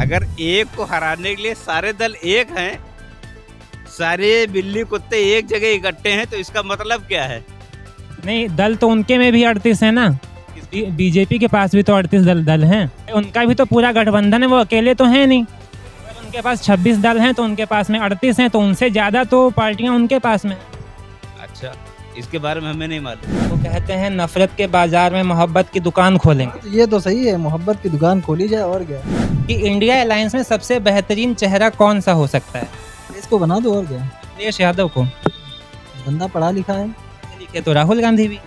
अगर एक को हराने के लिए सारे दल एक हैं, सारे बिल्ली कुत्ते एक जगह इकट्ठे हैं, तो इसका मतलब क्या है? नहीं, दल तो उनके में भी 38 है ना। बीजेपी के पास भी तो 38 दल हैं। उनका भी तो पूरा गठबंधन है, वो अकेले तो हैं नहीं। अगर उनके पास 26 दल हैं तो उनके पास में 38 हैं, तो उनसे ज़्यादा तो पार्टियां उनके पास में हैं। अच्छा, इसके बारे में हमें नहीं मालूम। वो कहते हैं नफरत के बाजार में मोहब्बत की दुकान खोलेंगे। तो ये तो सही है, मोहब्बत की दुकान खोली जाए और क्या। कि इंडिया अलायंस में सबसे बेहतरीन चेहरा कौन सा हो सकता है? इसको बना दो और क्या। अखिलेश यादव को। बंदा पढ़ा लिखा है। लिखे तो राहुल गांधी भी,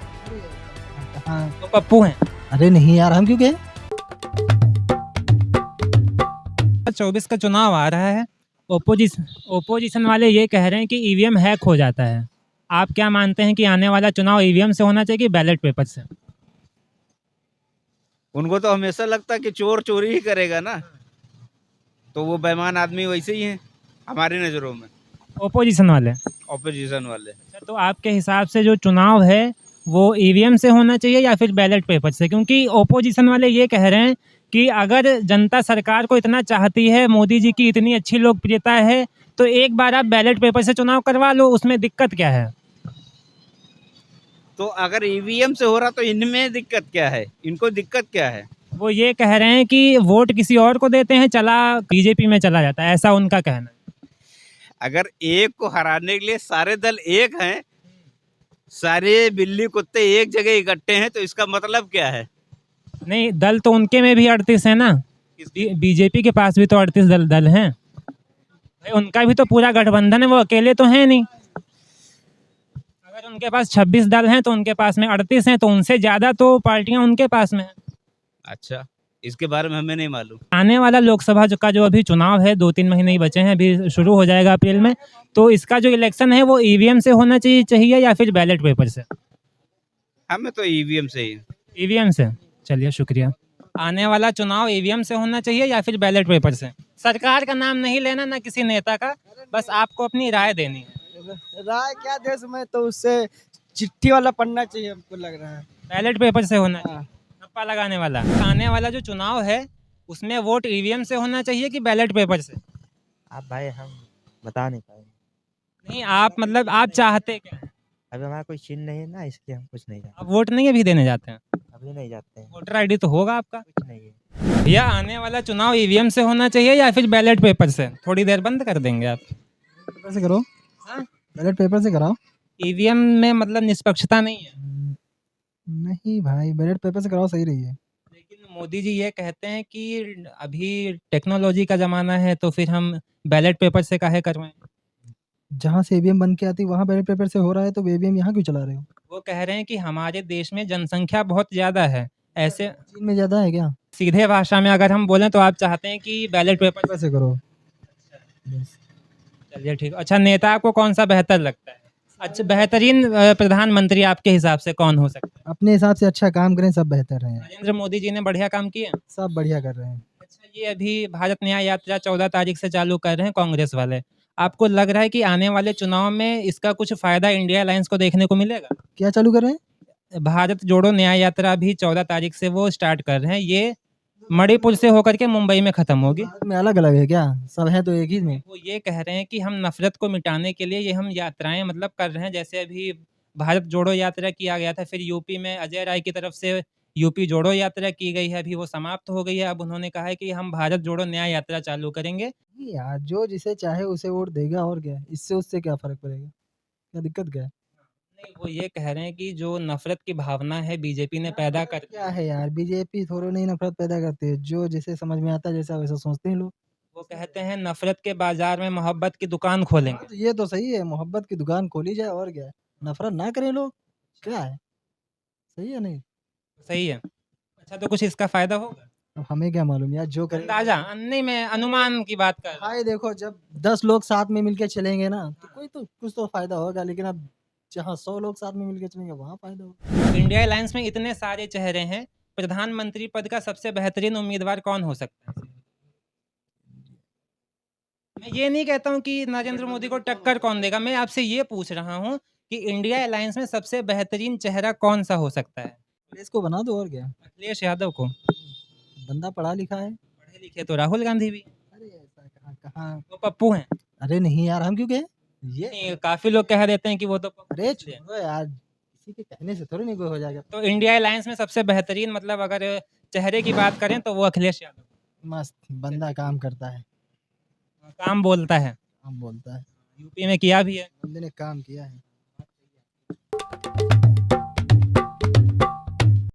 हाँ। तो पप्पू हैं। अरे नहीं यार, हम क्यों गए। 24 का चुनाव आ रहा है। ओपोजिशन वाले ये कह रहे हैं कि ईवीएम हैक हो जाता है। आप क्या मानते हैं कि आने वाला चुनाव ईवीएम से होना चाहिए कि बैलेट पेपर से? उनको तो हमेशा लगता है कि चोर चोरी ही करेगा ना, तो वो बेईमान आदमी वैसे ही हैं हमारी नज़रों में, ओपोजिशन वाले। ऑपोजिशन वाले। अच्छा, तो आपके हिसाब से जो चुनाव है वो ईवीएम से होना चाहिए या फिर बैलेट पेपर से? क्योंकि ओपोजिशन वाले ये कह रहे हैं कि अगर जनता सरकार को इतना चाहती है, मोदी जी की इतनी अच्छी लोकप्रियता है, तो एक बार आप बैलेट पेपर से चुनाव करवा लो, उसमें दिक्कत क्या है? तो अगर ईवीएम से हो रहा तो इनमें दिक्कत क्या है? इनको दिक्कत क्या है? वो ये कह रहे हैं कि वोट किसी और को देते हैं, चला बीजेपी में चला जाता है, ऐसा उनका कहना है। अगर एक को हराने के लिए सारे दल एक हैं, सारे बिल्ली कुत्ते एक जगह इकट्ठे हैं, तो इसका मतलब क्या है? नहीं, दल तो उनके में भी 38 है ना। बीजेपी के पास भी तो 38 दल हैं। भाई उनका भी तो पूरा गठबंधन है, वो अकेले तो हैं नहीं। अगर उनके पास 26 दल हैं तो उनके पास में 38 हैं, तो उनसे ज़्यादा तो पार्टियां उनके पास में हैं। अच्छा, इसके बारे में हमें नहीं मालूम। आने वाला लोकसभा का जो अभी चुनाव है, 2-3 महीने ही बचे हैं, अभी शुरू हो जाएगा अप्रैल में। तो इसका जो इलेक्शन है वो ईवीएम से होना चाहिए या फिर बैलेट पेपर से? हमें तो ईवीएम से ही। ईवीएम से। चलिए, शुक्रिया। आने वाला चुनाव ईवीएम से होना चाहिए या फिर बैलेट पेपर से? सरकार का नाम नहीं लेना, ना किसी नेता का, बस आपको अपनी राय देनी है। राय क्या देश में, तो उससे चिट्ठी वाला पढ़ना चाहिए हमको लग रहा है। बैलेट पेपर से होना चाहिए। हाँ। ठप्पा लगाने वाला। आने वाला जो चुनाव है उसमें वोट ईवीएम से होना चाहिए कि बैलेट पेपर से? आप भाई हम बता नहीं पाएंगे। नहीं, आप मतलब आप चाहते क्या हैं? अभी हमारा कोई चिन्ह नहीं है ना, इसलिए हम कुछ नहीं जानते। आप वोट नहीं अभी देने जाते हैं? अभी नहीं जाते हैं। वोटर आईडी तो होगा आपका। कुछ नहीं है। भैया, आने वाला चुनाव ईवीएम से होना चाहिए या फिर बैलेट पेपर से? थोड़ी देर बंद कर देंगे आप। पेपर से करो। हाँ? बैलेट पेपर से कराओ। ईवीएम में मतलब निष्पक्षता नहीं है। नहीं भाई, बैलेट पेपर से कराओ, सही रही है। लेकिन मोदी जी ये कहते हैं कि अभी टेक्नोलॉजी का ज़माना है, तो फिर हम बैलेट पेपर से काहे करवाएं? जहाँ से ईवीएम बन के आती वहाँ बैलेट पेपर से हो रहा है, तो ईवीएम यहाँ क्यों चला रहे हो। वो कह रहे हैं कि हमारे देश में जनसंख्या बहुत ज़्यादा है, ऐसे चीन में ज्यादा है क्या। सीधे भाषा में अगर हम बोलें तो आप चाहते हैं कि बैलेट पेपर। पेपर से करो। बस। चलिए, ठीक। अच्छा, नेता आपको कौन सा बेहतर लगता है? अच्छा, बेहतरीन प्रधानमंत्री आपके हिसाब से कौन हो सकता है? अपने हिसाब से अच्छा काम करें, सब बेहतर है। नरेंद्र मोदी जी ने बढ़िया काम किए। सब बढ़िया कर रहे हैं। अच्छा, ये अभी भारत न्याय यात्रा 14 तारीख से चालू कर रहे हैं कांग्रेस वाले। आपको लग रहा है कि आने वाले चुनाव में इसका कुछ फायदा इंडिया अलायंस को देखने को मिलेगा? क्या चालू कर रहे हैं। भारत जोड़ो न्याय यात्रा भी 14 तारीख से वो स्टार्ट कर रहे हैं। ये मणिपुर से होकर के मुंबई में खत्म होगी। भारत में अलग अलग है क्या, सब है तो एक ही में। वो ये कह रहे हैं कि हम नफरत को मिटाने के लिए ये हम यात्राएं मतलब कर रहे हैं। जैसे अभी भारत जोड़ो यात्रा किया गया था, फिर यूपी में अजय राय की तरफ से यूपी जोड़ो यात्रा की गई है, अभी वो समाप्त हो गई है। अब उन्होंने कहा है कि हम भारत जोड़ो न्याय यात्रा चालू करेंगे। नहीं यार, जो जिसे चाहे उसे वोट देगा और क्या, इससे उससे क्या फर्क पड़ेगा, क्या दिक्कत क्या है। नहीं, वो ये कह रहे हैं कि जो नफरत की भावना है बीजेपी ने पैदा कर। क्या है यार, बीजेपी थोड़ा नहीं नफरत पैदा करती है, जो जिसे समझ में आता है जैसा वैसा सोचते हैं लोग। वो कहते हैं नफरत के बाजार में मोहब्बत की दुकान खोलेंगे। तो ये तो सही है, मोहब्बत की दुकान खोली जाए और क्या है। नफरत ना करें लोग, क्या है, सही है नहीं। सही है। अच्छा, तो कुछ इसका फायदा होगा? अब हमें क्या मालूम यार, जो करे। अंदाजा नहीं, मैं अनुमान की बात कर रहा हूं। भाई देखो, जब 10 लोग साथ में मिलके चलेंगे ना, तो कोई तो कुछ तो फायदा होगा, लेकिन अब जहाँ 100 लोग साथ में मिलके चलेंगे वहाँ फायदा होगा। इंडिया अलायंस में इतने सारे चेहरे हैं, प्रधानमंत्री पद का सबसे बेहतरीन उम्मीदवार कौन हो सकता है? मैं ये नहीं कहता हूँ कि नरेंद्र मोदी को टक्कर कौन देगा, मैं आपसे ये पूछ रहा हूँ कि इंडिया अलायंस में सबसे बेहतरीन चेहरा कौन सा हो सकता है? इसको बना दो और क्या। अखिलेश यादव को। बंदा पढ़ा लिखा है। पढ़े पढ़े लिखे तो राहुल गांधी भी, अरे ऐसा कहाँ कहाँ। वो पप्पू हैं। अरे नहीं यार, हम क्यों कहें ये। नहीं, काफी लोग कह देते हैं कि वो तो पप्पू अरे हैं। छोड़ो यार, किसी के कहने से थोड़ी नहीं कोई हो जाएगा। तो इंडिया अलायंस में सबसे बेहतरीन मतलब अगर चेहरे की बात करें तो वो अखिलेश यादव। मस्त बंदा काम करता है, काम बोलता है, काम बोलता है, यूपी में किया भी है। बंदे ने काम किया है।